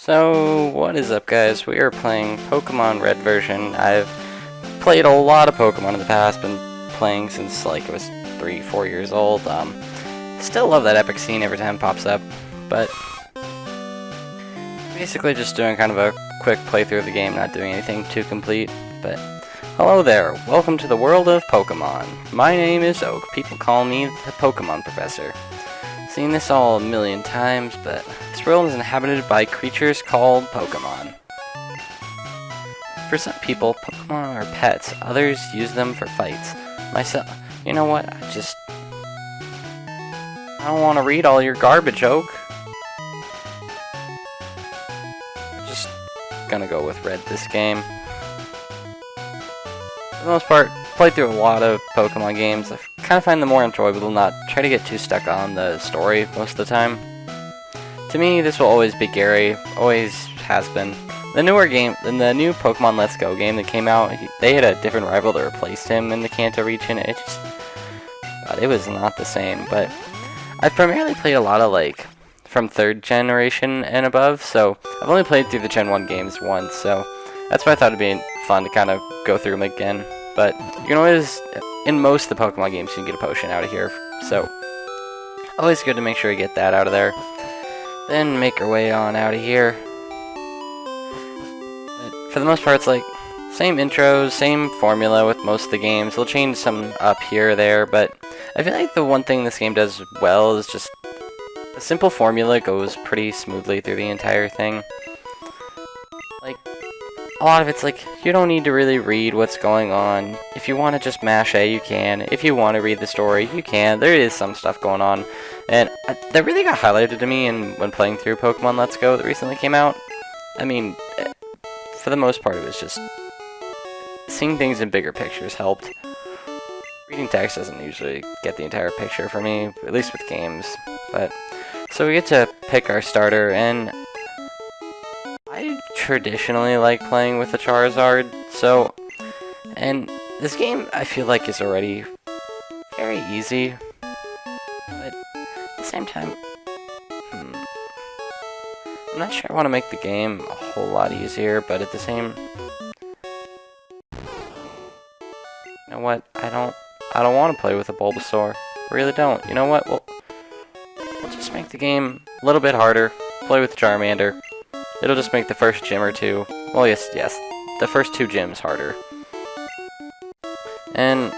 So, what is up, guys? We are playing Pokemon Red version. I've played a lot of Pokemon in the past, been playing since like I was 3-4 years old. Still love that epic scene every time it pops up, but basically just doing kind of a quick playthrough of the game, not doing anything too complete. But hello there, welcome to the world of Pokemon. My name is Oak. People call me the Pokemon Professor. Seen this all a million times, but this world is inhabited by creatures called Pokemon. For some people, Pokemon are pets. Others use them for fights. Myself, you know what? I don't want to read all your garbage, Oak. I'm just gonna go with Red this game. For the most part, played through a lot of Pokemon games. I kind of find them more enjoyable to not try to get too stuck on the story most of the time. To me, this will always be Gary, always has been. The newer game, in the new Pokemon Let's Go game that came out, they had a different rival that replaced him in the Kanto region. It was not the same, but I've primarily played a lot of like from 3rd generation and above, so I've only played through the Gen 1 games once, so that's why I thought it'd be fun to kind of go through them again. But you can always, in most of the Pokemon games, you can get a potion out of here, so always good to make sure you get that out of there. Then make our way on out of here. But for the most part, it's like same intros, same formula with most of the games. They'll change some up here or there, but I feel like the one thing this game does well is just a simple formula goes pretty smoothly through the entire thing. Like, a lot of it's like, you don't need to really read what's going on. If you want to just mash A, you can. If you want to read the story, you can. There is some stuff going on. And that really got highlighted to me when playing through Pokemon Let's Go that recently came out. I mean, for the most part, it was just seeing things in bigger pictures helped. Reading text doesn't usually get the entire picture for me, at least with games. But so we get to pick our starter, and I traditionally like playing with the Charizard, and this game I feel like is already very easy, but at the same time, I'm not sure I want to make the game a whole lot easier, but at the same, you know what, I don't want to play with a Bulbasaur, I really don't. You know what, we'll just make the game a little bit harder, play with Charmander. It'll just make the first gym or two, well yes, the first 2 gyms harder. And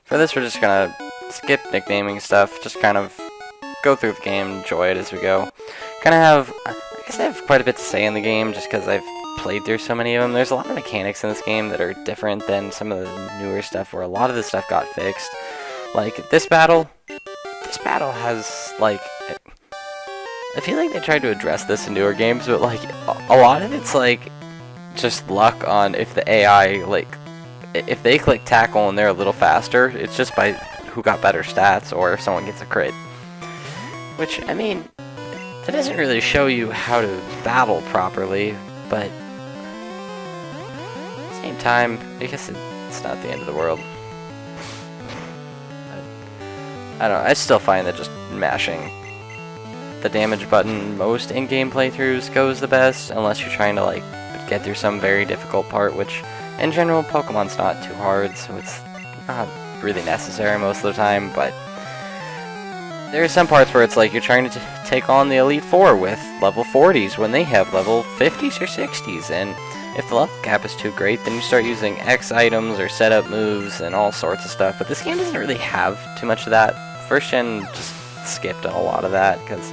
for this we're just gonna skip nicknaming stuff, just kind of go through the game, enjoy it as we go. I guess I have quite a bit to say in the game just because I've played through so many of them. There's a lot of mechanics in this game that are different than some of the newer stuff where a lot of the stuff got fixed. Like this battle has like, I feel like they tried to address this in newer games, but like a lot of it's like just luck on if the AI, like if they click tackle and they're a little faster, it's just by who got better stats or if someone gets a crit. Which, I mean, that doesn't really show you how to battle properly, but at the same time, I guess it's not the end of the world. I don't know, I still find that just mashing the damage button most in-game playthroughs goes the best, unless you're trying to like get through some very difficult part, which in general Pokemon's not too hard, so it's not really necessary most of the time. But there are some parts where it's like you're trying to take on the Elite Four with level 40s when they have level 50s or 60s, and if the level gap is too great, then you start using X items or setup moves and all sorts of stuff. But this game doesn't really have too much of that. First gen just skipped a lot of that because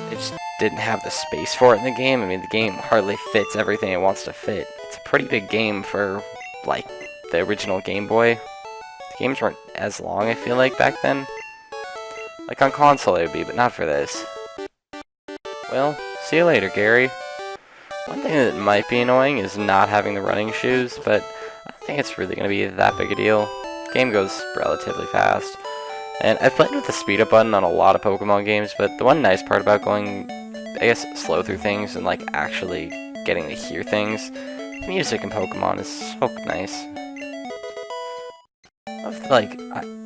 it just didn't have the space for it in the game. I mean, the game hardly fits everything it wants to fit. It's a pretty big game for, like, the original Game Boy. The games weren't as long, I feel like, back then. Like, on console it would be, but not for this. Well, see you later, Gary. One thing that might be annoying is not having the running shoes, but I don't think it's really going to be that big a deal. The game goes relatively fast. And I've played with the speed up button on a lot of Pokemon games, but the one nice part about going, I guess, slow through things and like actually getting to hear things, music in Pokemon is so nice. Like,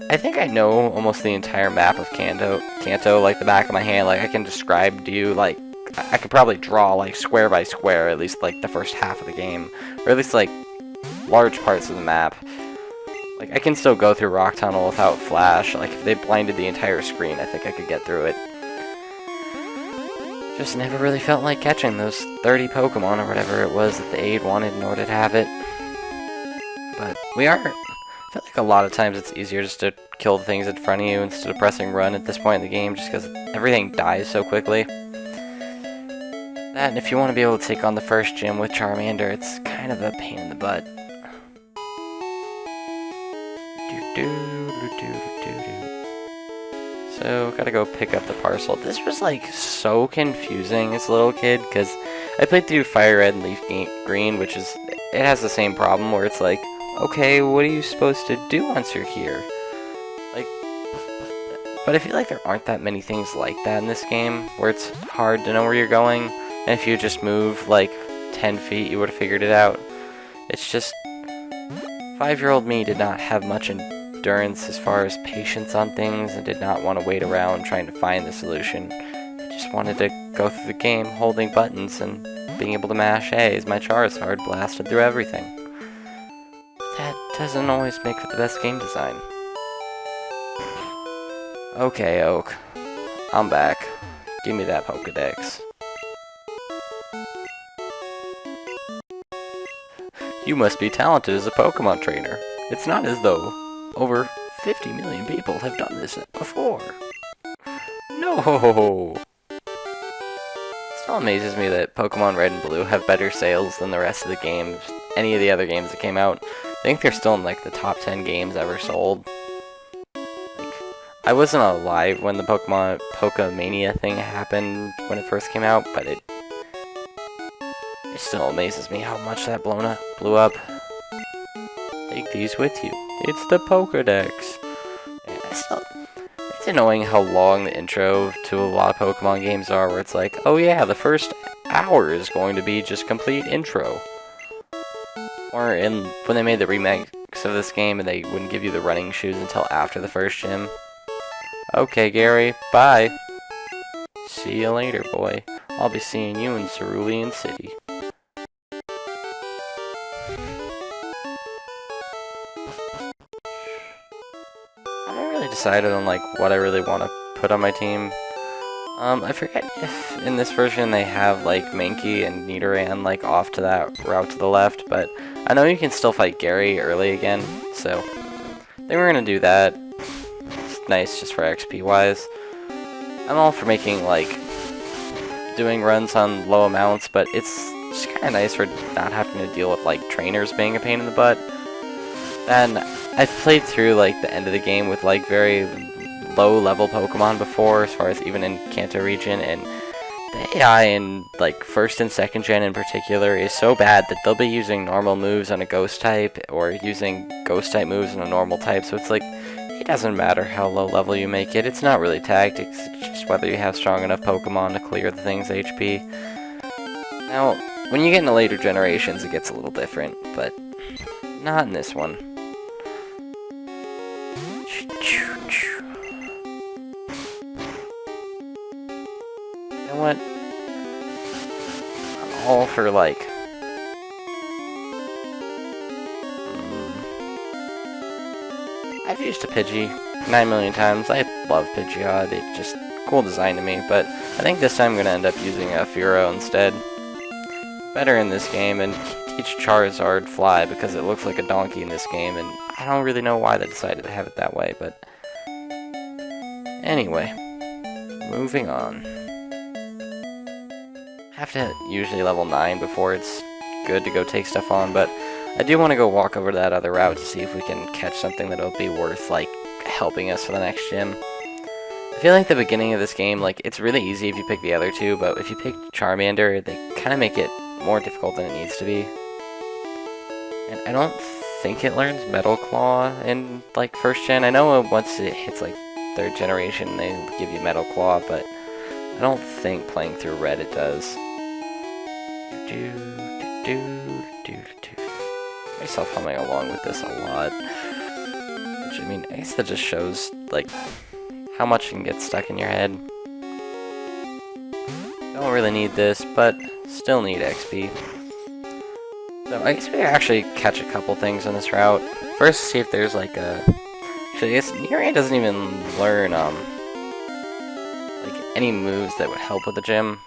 I think I know almost the entire map of Kanto, like the back of my hand. Like, I can describe to you, like, I could probably draw, like, square by square, at least, like, the first half of the game. Or at least, like, large parts of the map. Like, I can still go through Rock Tunnel without Flash. Like, if they blinded the entire screen, I think I could get through it. Just never really felt like catching those 30 Pokemon or whatever it was that the aide wanted in order to have it. But I feel like a lot of times it's easier just to kill the things in front of you instead of pressing run at this point in the game, just because everything dies so quickly. That, and if you want to be able to take on the first gym with Charmander, it's kind of a pain in the butt. So, gotta go pick up the parcel. This was, like, so confusing as a little kid, because I played through Fire Red and Leaf Green, which is, it has the same problem, where it's like, okay, what are you supposed to do once you're here? Like, but I feel like there aren't that many things like that in this game, where it's hard to know where you're going, and if you just move, like, 10 feet, you would have figured it out. It's just, 5-year-old me did not have much endurance as far as patience on things, and did not want to wait around trying to find the solution. I just wanted to go through the game holding buttons and being able to mash A as my Charizard blasted through everything. But that doesn't always make for the best game design. Okay, Oak. I'm back. Give me that Pokedex. You must be talented as a Pokemon trainer. It's not as though over 50 million people have done this before. No! It still amazes me that Pokemon Red and Blue have better sales than the rest of the games, any of the other games that came out. I think they're still in like the top 10 games ever sold. Like, I wasn't alive when the Pokemania thing happened when it first came out, but it still amazes me how much that blew up. Take these with you. It's the Pokedex. It's annoying how long the intro to a lot of Pokemon games are, where it's like, oh yeah, the first hour is going to be just complete intro. Or when they made the remakes of this game and they wouldn't give you the running shoes until after the first gym. Okay, Gary, bye. See you later, boy. I'll be seeing you in Cerulean City. Decided on like what I really want to put on my team. I forget if in this version they have like Mankey and Nidoran like off to that route to the left, but I know you can still fight Gary early again, so I think we're gonna do that. It's nice just for XP wise. I'm all for making like doing runs on low amounts, but it's just kind of nice for not having to deal with like trainers being a pain in the butt. And I've played through like the end of the game with like very low level Pokemon before, as far as even in Kanto region, and the AI in like 1st and 2nd gen in particular is so bad that they'll be using normal moves on a ghost type or using ghost type moves on a normal type, so it's like it doesn't matter how low level you make it. It's not really tactics, it's just whether you have strong enough Pokemon to clear the thing's HP. Now, when you get into later generations it gets a little different, but not in this one. You know what? I'm all for like I've used a Pidgey 9 million times. I love Pidgeot. It's just cool design to me, but I think this time I'm gonna end up using a Fearow instead. Better in this game, and teach Charizard Fly because it looks like a donkey in this game, and I don't really know why they decided to have it that way, but anyway, moving on. Have to usually level 9 before it's good to go take stuff on, but I do want to go walk over to that other route to see if we can catch something that'll be worth, like, helping us for the next gym. I feel like the beginning of this game, like, it's really easy if you pick the other two, but if you pick Charmander, they kind of make it more difficult than it needs to be. And I don't think it learns Metal Claw in, like, 1st gen. I know once it hits, like, 3rd generation, they give you Metal Claw, but I don't think playing through Red it does. Myself humming along with this a lot. Which, I mean, I guess that just shows, like, how much can get stuck in your head. Don't really need this, but still need XP. So I guess we actually catch a couple things on this route. First, see if there's like a... Actually, I guess Nidoran doesn't even learn like any moves that would help with the gym.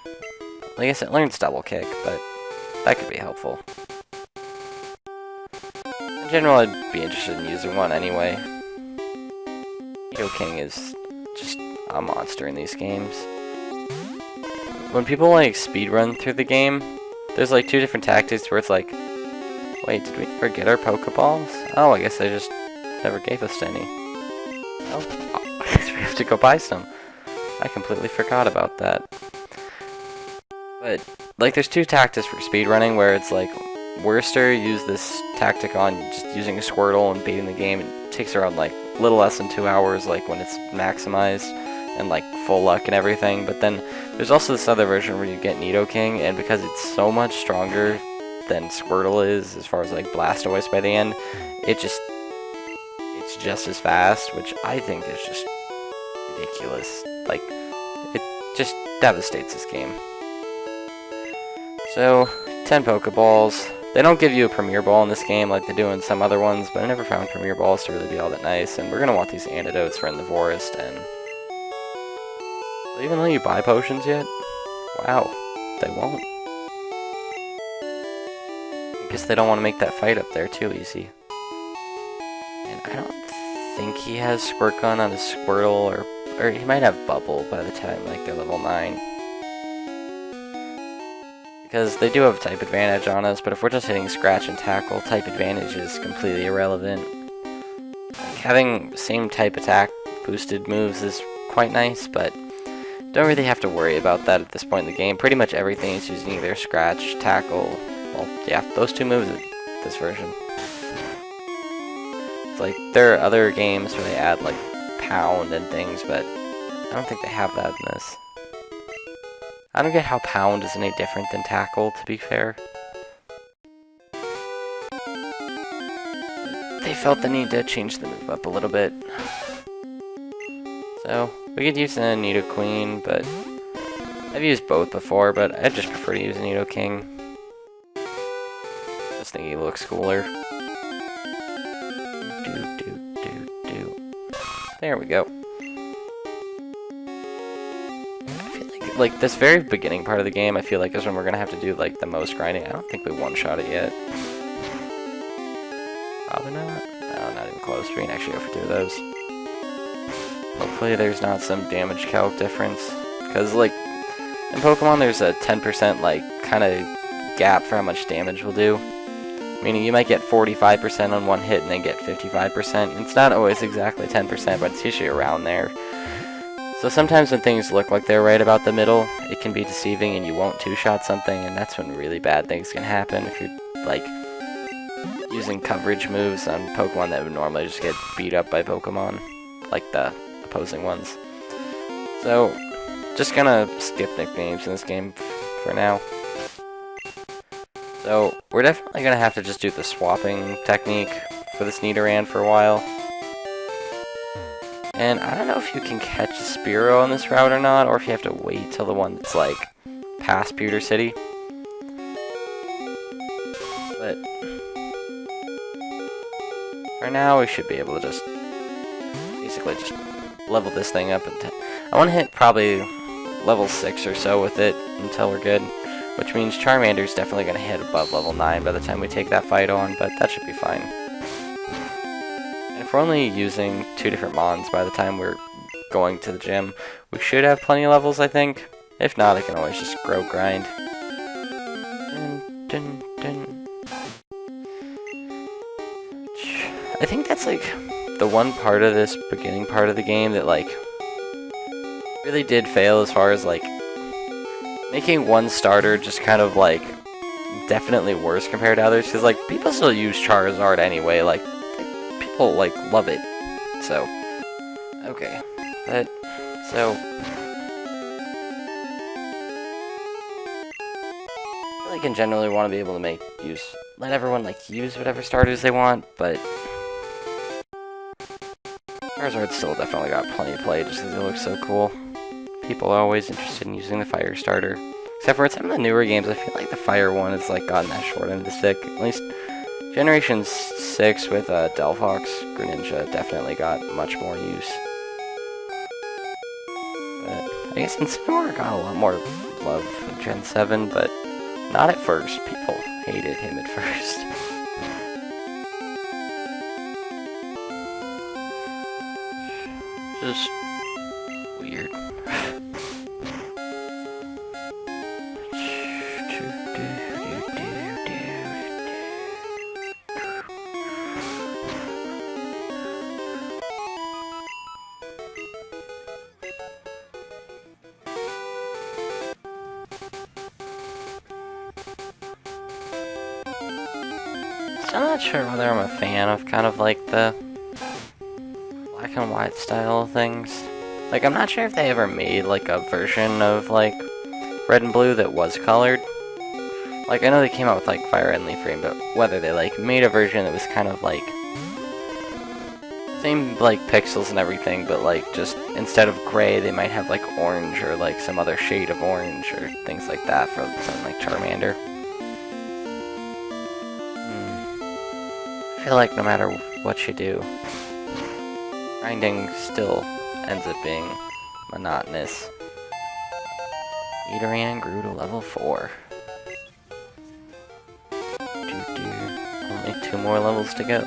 I guess it learns double kick, but that could be helpful. In general, I'd be interested in using one anyway. Nidoking is just a monster in these games. When people like speedrun through the game, there's like two different tactics where it's like, wait, did we forget our Pokeballs? Oh, I guess they just never gave us any. Oh, I guess we have to go buy some. I completely forgot about that. But, like, there's two tactics for speedrunning where it's like, Worcester used this tactic on just using a Squirtle and beating the game. It takes around like a little less than 2 hours, like when it's maximized and like full luck and everything. But then there's also this other version where you get Nidoking, and because it's so much stronger than Squirtle is as far as like Blastoise by the end, it's just as fast, which I think is just ridiculous. Like, it just devastates this game. So, 10 Pokeballs. They don't give you a Premier Ball in this game like they do in some other ones, but I never found Premier Balls to really be all that nice, and we're going to want these antidotes for in the forest, and... Will they even let you buy potions yet? Wow, they won't. I guess they don't want to make that fight up there too easy. And I don't think he has Squirt Gun on his Squirtle, or he might have Bubble by the time like they're level 9. Because they do have type advantage on us, but if we're just hitting Scratch and Tackle, type advantage is completely irrelevant. Like, having same type attack boosted moves is quite nice, but don't really have to worry about that at this point in the game. Pretty much everything is using either Scratch, Tackle, well, yeah, those two moves in this version. It's like, there are other games where they add, like, Pound and things, but I don't think they have that in this. I don't get how Pound is any different than Tackle, to be fair. They felt the need to change the move up a little bit. So, we could use a Nidoqueen, but I've used both before, but I just prefer to use a Nidoking. Just think he looks cooler. There we go. Like, this very beginning part of the game, I feel like is when we're gonna have to do, like, the most grinding. I don't think we one-shot it yet. Probably not. No, not even close. We can actually go for 2 of those. Hopefully there's not some damage calc difference. Because, like, in Pokemon there's a 10%, like, kind of gap for how much damage we'll do. Meaning you might get 45% on one hit and then get 55%. It's not always exactly 10%, but it's usually around there. So sometimes when things look like they're right about the middle, it can be deceiving and you won't two-shot something, and that's when really bad things can happen if you're, like, using coverage moves on Pokemon that would normally just get beat up by Pokemon, like the opposing ones. So, just gonna skip nicknames in this game for now. So, we're definitely gonna have to just do the swapping technique for this Nidoran for a while. And I don't know if you can catch a Spearow on this route or not, or if you have to wait till the one that's, like, past Pewter City. But for now, we should be able to just basically just level this thing up. I want to hit probably level 6 or so with it until we're good, which means Charmander's definitely going to hit above level 9 by the time we take that fight on, but that should be fine. If we're only using 2 different Mons by the time we're going to the gym, we should have plenty of levels, I think. If not, I can always just grow grind. Dun, dun, dun. I think that's like the one part of this beginning part of the game that like really did fail as far as like making one starter just kind of like definitely worse compared to others, because like people still use Charizard anyway, like people like love it. So okay, but so I like in generally want to be able to let everyone like use whatever starters they want, but Charizard's still definitely got plenty of play just because it looks so cool. People are always interested in using the fire starter. Except for some of the newer games, I feel like the fire one has like gotten that short end of the stick. At least Generation 6 with Delphox Greninja definitely got much more use. But I guess Incineroar got a lot more love in Gen 7, but not at first. People hated him at first. Just weird. I'm not sure whether I'm a fan of kind of like the black and white style of things. Like, I'm not sure if they ever made like a version of like Red and Blue that was colored. Like, I know they came out with like Fire and Leaf Green, but whether they like made a version that was kind of like same like pixels and everything, but like just instead of gray they might have like orange or like some other shade of orange or things like that for something like Charmander. I feel like no matter what you do, grinding still ends up being monotonous. Nidoran grew to level 4. Only 2 more levels to go.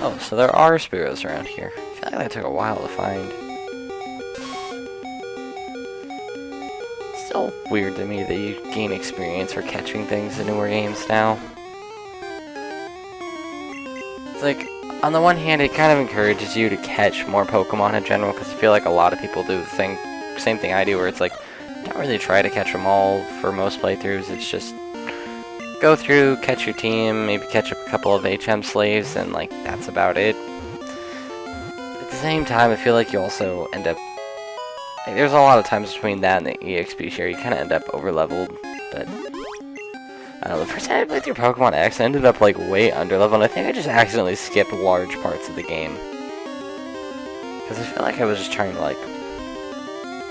Oh, so there are Spearows around here. I feel like that took a while to find. It's still weird to me that you gain experience for catching things in newer games now. It's like, on the one hand, it kind of encourages you to catch more Pokemon in general, because I feel like a lot of people do the same thing I do, where it's like, don't really try to catch them all for most playthroughs. It's just go through, catch your team, maybe catch a couple of HM slaves, and like, that's about it. At the same time, I feel like you also end up, like, there's a lot of times between that and the EXP share, you kind of end up over-leveled, but I don't know, the first time I played through Pokemon X, I ended up like way under-leveled. I think I just accidentally skipped large parts of the game. Because I feel like I was just trying to like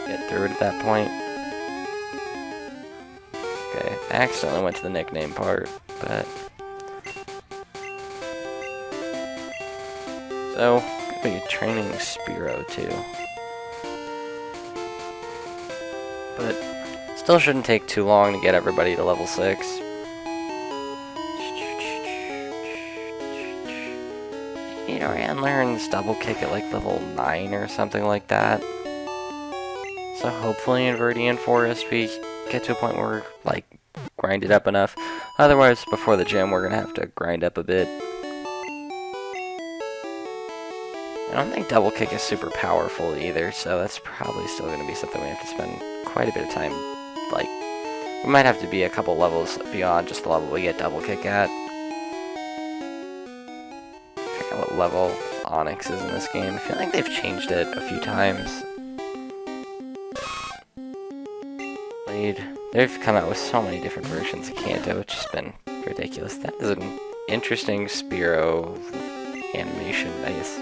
get through it at that point. Okay, I accidentally went to the nickname part, but... So, could be training Spearow too. But, still shouldn't take too long to get everybody to level 6. Nidoran learns Double Kick at like level 9 or something like that. So hopefully in Viridian Forest we get to a point where we're like grinded up enough. Otherwise, before the gym we're gonna have to grind up a bit. I don't think Double Kick is super powerful either, so that's probably still gonna be something we have to spend quite a bit of time. Like, we might have to be a couple levels beyond just the level we get Double Kick at. What level Onix is in this game. I feel like they've changed it a few times. They've come out with so many different versions of Kanto, it's just been ridiculous. That is an interesting Spearow animation, nice.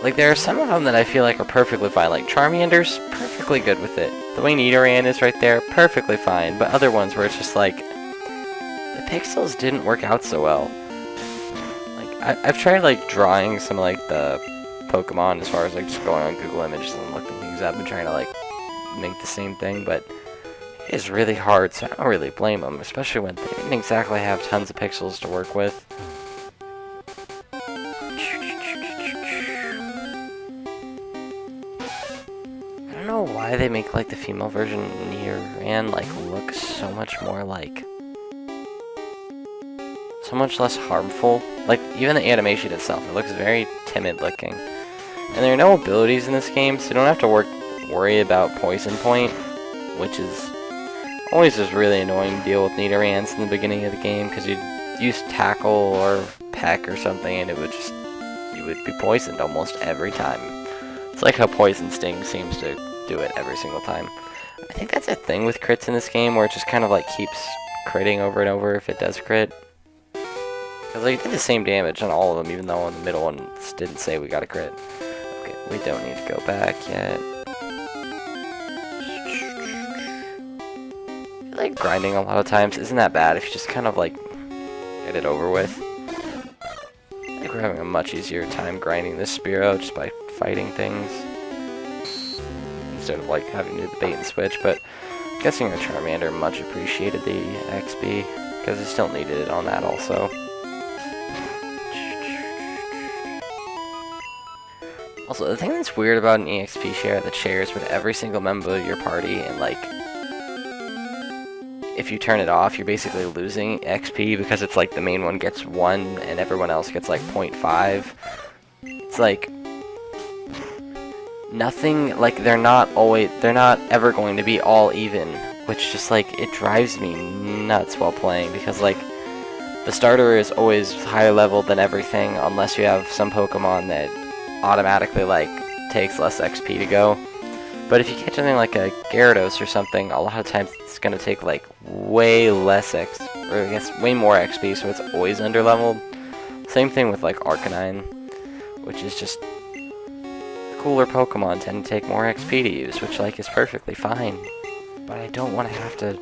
Like, there are some of them that I feel like are perfectly fine. Like, Charmander's perfectly good with it. The way Nidoran is right there, perfectly fine. But other ones where it's just like, the pixels didn't work out so well. Like, I've tried like drawing some like the Pokemon as far as like just going on Google Images and looking things up and trying to like make the same thing, but it is really hard, so I don't really blame them, especially when they didn't exactly have tons of pixels to work with. I don't know why they make like the female version Nidoran like look so much more like so much less harmful. Like, even the animation itself, it looks very timid looking. And there are no abilities in this game, so you don't have to worry about Poison Point, which is always just really annoying to deal with Nidorans in the beginning of the game, because you'd use Tackle or Peck or something, and it would just, you would be poisoned almost every time. It's like how Poison Sting seems to do it every single time. I think that's a thing with crits in this game, where it just kind of like keeps critting over and over if it does crit. Because like, it did the same damage on all of them, even though on the middle one didn't say we got a crit. Okay, we don't need to go back yet. like grinding a lot of times isn't that bad if you just kind of like get it over with. I think we're having a much easier time grinding this Spearow just by fighting things instead of like having to do the bait and switch, but I'm guessing our Charmander much appreciated the XP because it still needed it on that also. Also, the thing that's weird about an EXP share that shares with every single member of your party, and like, if you turn it off, you're basically losing XP because it's like the main one gets 1 and everyone else gets like 0.5. It's like, nothing, like they're not ever going to be all even, which just like, it drives me nuts while playing because like, the starter is always higher level than everything unless you have some Pokemon that automatically like takes less XP to go. But if you catch something like a Gyarados or something, a lot of times it's gonna take like way less way more XP, so it's always underleveled. Same thing with like Arcanine, which is just cooler Pokemon tend to take more XP to use, which like is perfectly fine. But I don't want to have to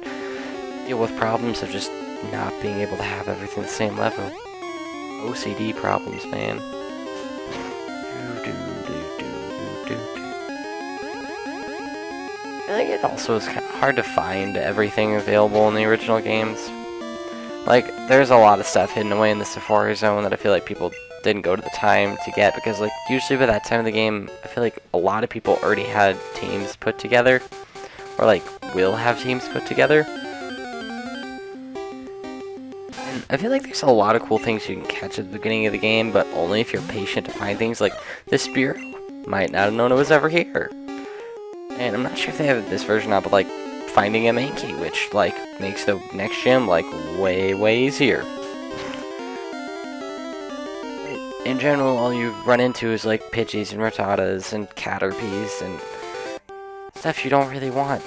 deal with problems of just not being able to have everything the same level. OCD problems, man. I think it also is kind of hard to find everything available in the original games. Like, there's a lot of stuff hidden away in the Safari Zone that I feel like people didn't go to the time to get, because like, usually by that time of the game, I feel like a lot of people already had teams put together, or like, will have teams put together. And I feel like there's a lot of cool things you can catch at the beginning of the game, but only if you're patient to find things. Like, this Spearow might not have known it was ever here. And I'm not sure if they have this version out, but like, finding a Mankey, which like, makes the next gym like, way easier. In general, all you run into is like Pidgeys and Rattatas and Caterpies and stuff you don't really want.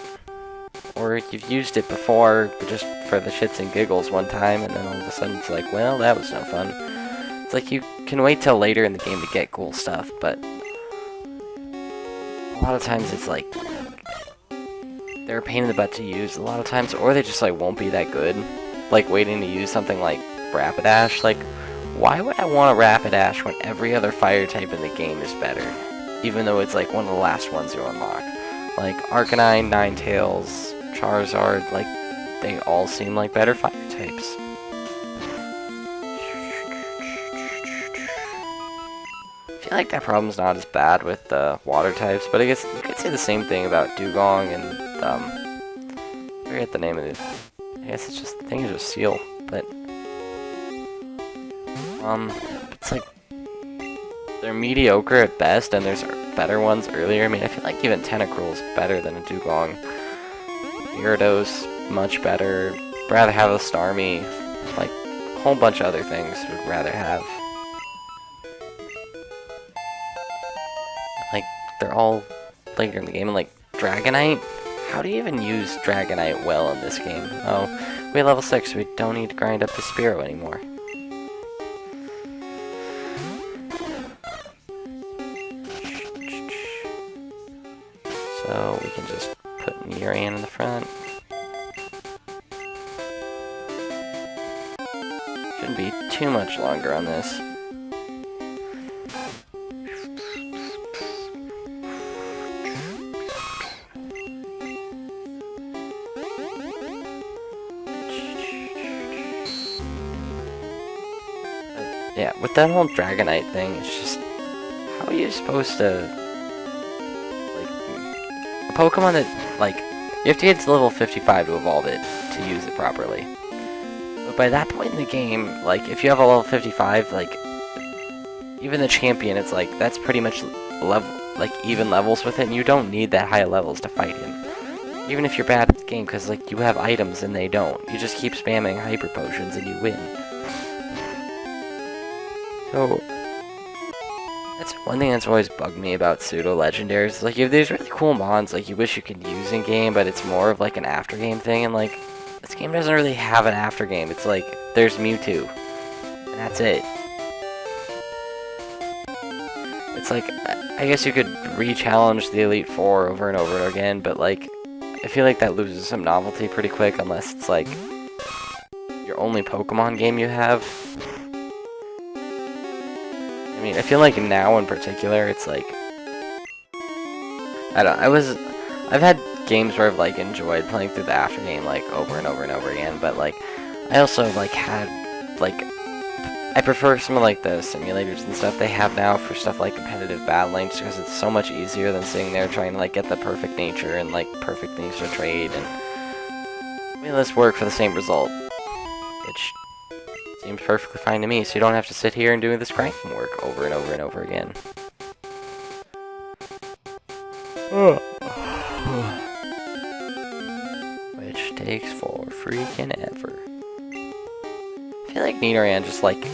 Or you've used it before, but just for the shits and giggles one time, and then all of a sudden it's like, well, that was no fun. It's like you can wait till later in the game to get cool stuff, but a lot of times it's like, they're a pain in the butt to use a lot of times, or they just like won't be that good. Like waiting to use something like Rapidash, like, why would I want a Rapidash when every other fire type in the game is better? Even though it's like one of the last ones you unlock. Like Arcanine, Ninetales, Charizard, like, they all seem like better fire types. I feel like that problem's not as bad with the water types, but I guess you could say the same thing about Dugong and, I forget the name of it. I guess it's just, I think it's just Seal, but, it's like, they're mediocre at best, and there's better ones earlier. I mean, I feel like even Tentacruel's better than a Dugong. Gyarados, much better. Rather have a Starmie, like, a whole bunch of other things would rather have. Like, they're all later in the game, and like, Dragonite? How do you even use Dragonite well in this game? Oh, we level 6, so we don't need to grind up the Spearow anymore. So we can just put Mirian in the front. Shouldn't be too much longer on this. Yeah, with that whole Dragonite thing, it's just, how are you supposed to, like, a Pokemon that, like, you have to get to level 55 to evolve it, to use it properly. But by that point in the game, like, if you have a level 55, like, even the champion, it's like, that's pretty much even levels with it, and you don't need that high levels to fight him. Even if you're bad at the game, because, like, you have items and they don't. You just keep spamming Hyper Potions and you win. So, that's one thing that's always bugged me about pseudo-legendaries. Like, you have these really cool mons, like, you wish you could use in-game, but it's more of, like, an after-game thing, and, like, this game doesn't really have an after-game. It's like, there's Mewtwo, and that's it. It's like, I guess you could re-challenge the Elite Four over and over again, but, like, I feel like that loses some novelty pretty quick unless it's like your only Pokemon game you have. I mean, I feel like now in particular, it's like, I don't know, I've had games where I've like enjoyed playing through the after game like over and over and over again, but like I also like had like I prefer some of like the simulators and stuff they have now for stuff like competitive battling, just because it's so much easier than sitting there trying to like get the perfect nature and like perfect things to trade and make this work for the same result, which seems perfectly fine to me, so you don't have to sit here and do this grinding work over and over and over again. Which takes for freaking ever. I feel like Nidoran just like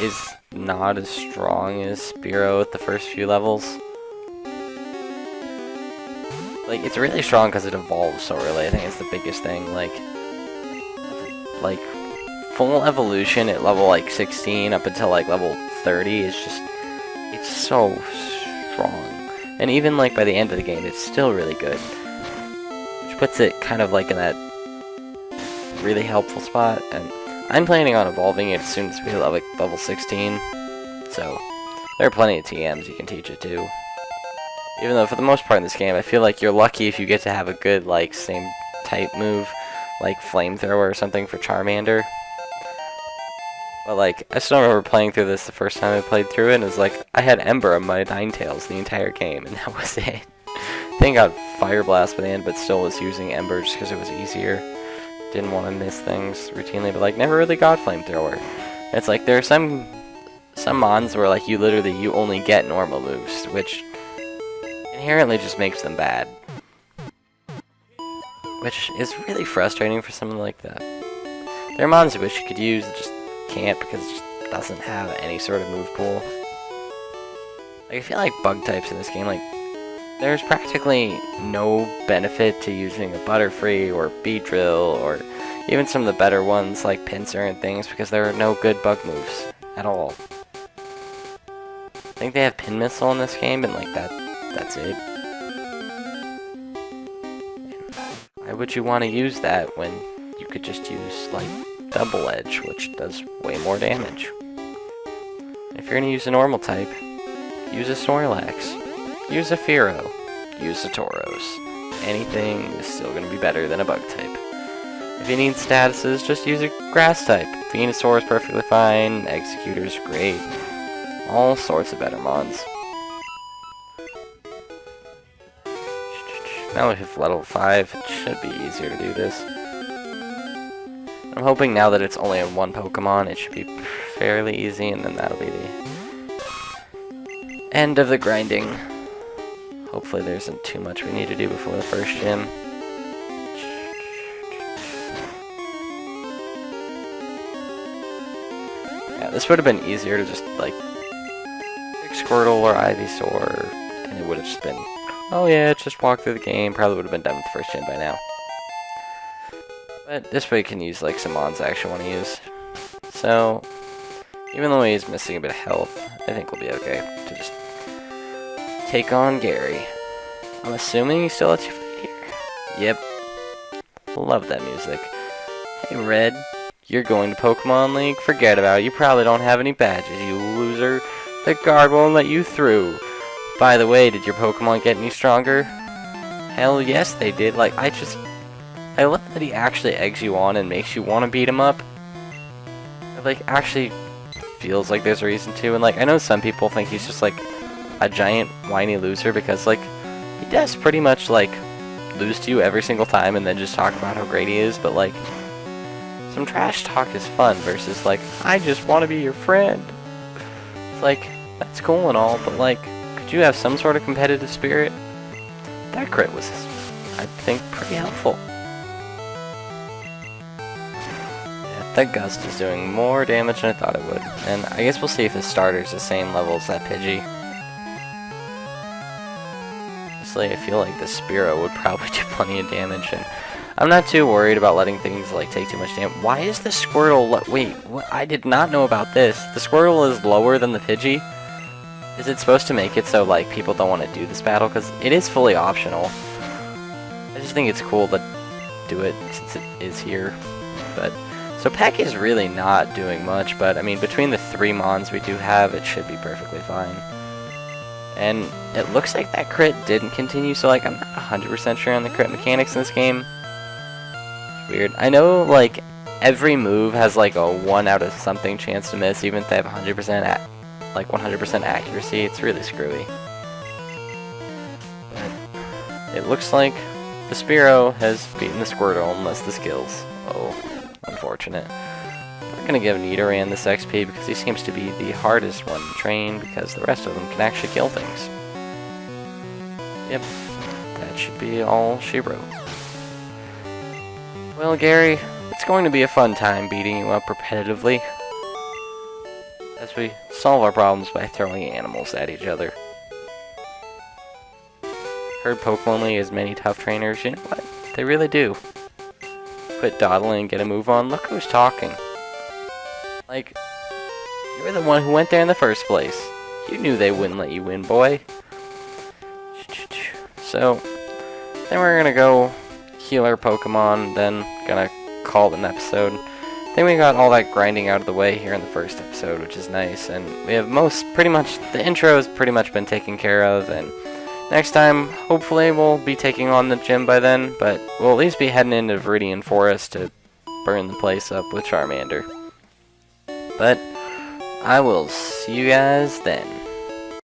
is not as strong as Spearow at the first few levels. Like, it's really strong because it evolves so early. I think it's the biggest thing. Like full evolution at level like 16 up until like level 30 is just, it's so strong. And even like by the end of the game, it's still really good, which puts it kind of like in that really helpful spot. And I'm planning on evolving it as soon as we hit like level 16, so there are plenty of TMs you can teach it to. Even though for the most part in this game, I feel like you're lucky if you get to have a good like same type move, like Flamethrower or something for Charmander. But like, I still remember playing through this the first time I played through it, and it was like, I had Ember on my Ninetales the entire game, and that was it. I think I got Fire Blast by the end, but still was using Ember just because it was easier. Didn't want to miss things routinely, but like, never really got Flamethrower. It's like, there are some mons where like, you only get normal moves, which inherently just makes them bad. Which is really frustrating for someone like that. There are mons I wish you could use that just can't because it just doesn't have any sort of move pool. Like, I feel like bug types in this game, like, there's practically no benefit to using a Butterfree or Beedrill or even some of the better ones like Pinsir and things because there are no good bug moves at all. I think they have Pin Missile in this game, and like that's it. Why would you want to use that when you could just use like Double Edge, which does way more damage? If you're gonna use a normal type, use a Snorlax. Use a Fearow. Use a Tauros. Anything is still going to be better than a bug type. If you need statuses, just use a grass type. Venusaur is perfectly fine. Executor's great. All sorts of better mons. Now we have level 5. It should be easier to do this. I'm hoping now that it's only on one Pokemon, it should be fairly easy, and then that'll be the end of the grinding. Hopefully there isn't too much we need to do before the first gym. Yeah, this would have been easier to just, like, pick Squirtle or Ivysaur, and it would have just been, oh yeah, just walk through the game, probably would have been done with the first gym by now. But this way you can use, like, some mons I actually want to use. So, even though he's missing a bit of health, I think we'll be okay to just take on Gary. I'm assuming he still lets you fight here. Yep. Love that music. Hey Red, you're going to Pokemon League? Forget about it. You probably don't have any badges, you loser. The guard won't let you through. By the way, did your Pokemon get any stronger? Hell yes they did. Like, I love that he actually eggs you on and makes you want to beat him up. It, like, actually feels like there's a reason to, and like, I know some people think he's just like a giant whiny loser because like he does pretty much like lose to you every single time and then just talk about how great he is, but like some trash talk is fun versus like, I just want to be your friend. It's like, that's cool and all, but like, could you have some sort of competitive spirit? That crit was, I think, pretty helpful. Yeah, that Gust is doing more damage than I thought it would, and I guess we'll see if his starter's the same level as that Pidgey. I feel like the Spearow would probably do plenty of damage, and I'm not too worried about letting things like take too much damage. Why is the Squirtle wait, what? I did not know about this. The Squirtle is lower than the Pidgey? Is it supposed to make it so like people don't want to do this battle? Because it is fully optional. I just think it's cool to do it since it is here. But so Peck is really not doing much, but I mean between the 3 mons we do have, it should be perfectly fine. And it looks like that crit didn't continue, so like I'm not 100% sure on the crit mechanics in this game. It's weird. I know like every move has like a 1 out of something chance to miss, even if they have 100% like 100% accuracy. It's really screwy. But it looks like the Spearow has beaten the Squirtle unless the skills. Oh, unfortunate. We're gonna give Nidoran this XP because he seems to be the hardest one to train because the rest of them can actually kill things. Yep, that should be all she wrote. Well, Gary, it's going to be a fun time beating you up repetitively as we solve our problems by throwing animals at each other. Heard Pokemonly has many tough trainers. You know what? They really do. Quit dawdling and get a move on. Look who's talking. Like, you were the one who went there in the first place. You knew they wouldn't let you win, boy. So, then we're gonna go heal our Pokemon, then gonna call it an episode. I think we got all that grinding out of the way here in the first episode, which is nice, and we have pretty much, the intro has pretty much been taken care of, and next time, hopefully we'll be taking on the gym by then, but we'll at least be heading into Viridian Forest to burn the place up with Charmander. But I will see you guys then.